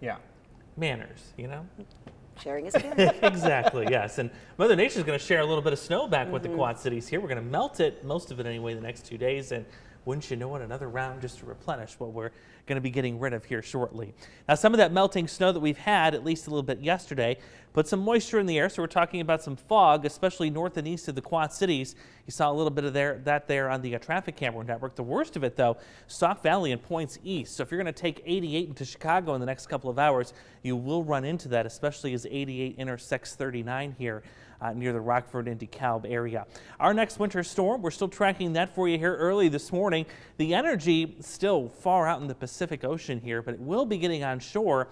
Yeah. Manners, you know? Sharing is caring. Exactly, yes. And Mother Nature's going to share a little bit of snow back with the Quad Cities here. We're going to melt it, most of it anyway, the next 2 days. And wouldn't you know it, another round just to replenish what we're going to be getting rid of here shortly. Now, some of that melting snow that we've had, at least a little bit yesterday, put some moisture in the air. So we're talking about some fog, especially north and east of the Quad Cities. You saw a little bit of that there on the traffic camera network. The worst of it, though, Sauk Valley and points east. So if you're going to take 88 into Chicago in the next couple of hours, you will run into that, especially as 88 intersects 39 here near the Rockford and DeKalb area. Our next winter storm, we're still tracking that for you here early this morning. The energy still far out in the Pacific Ocean here, but it will be getting on shore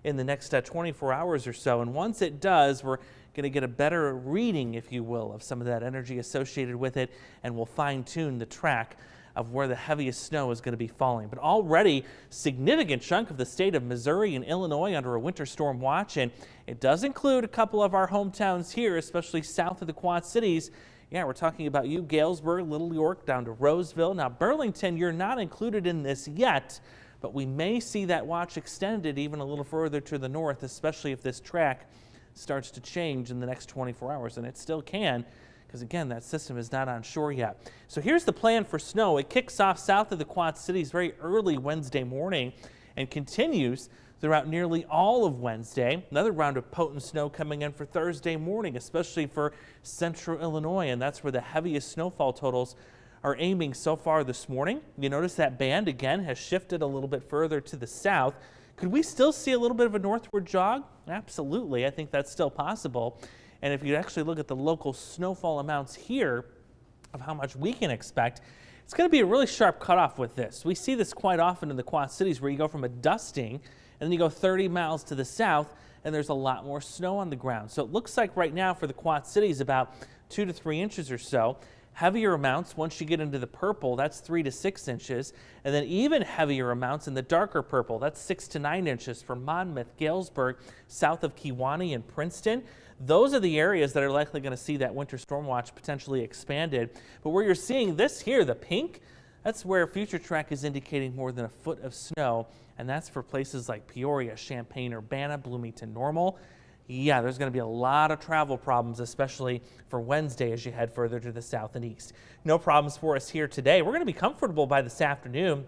in the next 24 hours or so. And once it does, we're going to get a better reading, if you will, of some of that energy associated with it, and we'll fine-tune the track of where the heaviest snow is going to be falling. But already significant chunk of the state of Missouri and Illinois under a winter storm watch, and it does include a couple of our hometowns here, especially south of the Quad Cities. Yeah, we're talking about you, Galesburg, Little York, down to Roseville. Now, Burlington, you're not included in this yet, but we may see that watch extended even a little further to the north, especially if this track starts to change in the next 24 hours, and it still can, because again, that system is not on shore yet. So here's the plan for snow. It kicks off south of the Quad Cities very early Wednesday morning and continues throughout nearly all of Wednesday. Another round of potent snow coming in for Thursday morning, especially for central Illinois, and that's where the heaviest snowfall totals are aiming so far this morning. You notice that band again has shifted a little bit further to the south. Could we still see a little bit of a northward jog? Absolutely. I think that's still possible. And if you actually look at the local snowfall amounts here of how much we can expect, it's going to be a really sharp cutoff with this. We see this quite often in the Quad Cities where you go from a dusting and then you go 30 miles to the south and there's a lot more snow on the ground. So it looks like right now for the Quad Cities about 2 to 3 inches or so. Heavier amounts, once you get into the purple, that's 3 to 6 inches. And then even heavier amounts in the darker purple, that's 6 to 9 inches for Monmouth, Galesburg, south of Kewanee and Princeton. Those are the areas that are likely going to see that winter storm watch potentially expanded. But where you're seeing this here, the pink, that's where Future Track is indicating more than a foot of snow. And that's for places like Peoria, Champaign, Urbana, Bloomington, Normal. Yeah, there's going to be a lot of travel problems, especially for Wednesday as you head further to the south and east. No problems for us here today. We're going to be comfortable by this afternoon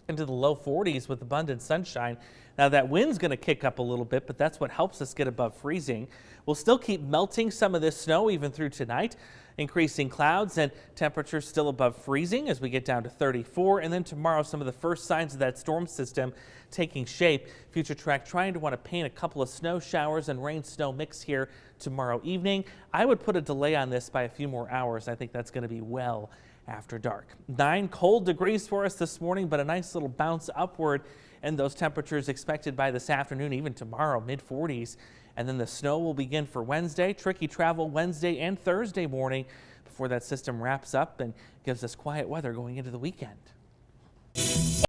into the low 40s with abundant sunshine. Now that wind's going to kick up a little bit, but that's what helps us get above freezing. We'll still keep melting some of this snow even through tonight. Increasing clouds and temperatures still above freezing as we get down to 34. And then tomorrow, some of the first signs of that storm system taking shape. Future Track trying to want to paint a couple of snow showers and rain snow mix here tomorrow evening. I would put a delay on this by a few more hours. I think that's going to be well after dark. 9 cold degrees for us this morning, but a nice little bounce upward, and those temperatures expected by this afternoon, even tomorrow, mid-40s. And then the snow will begin for Wednesday. Tricky travel Wednesday and Thursday morning before that system wraps up and gives us quiet weather going into the weekend.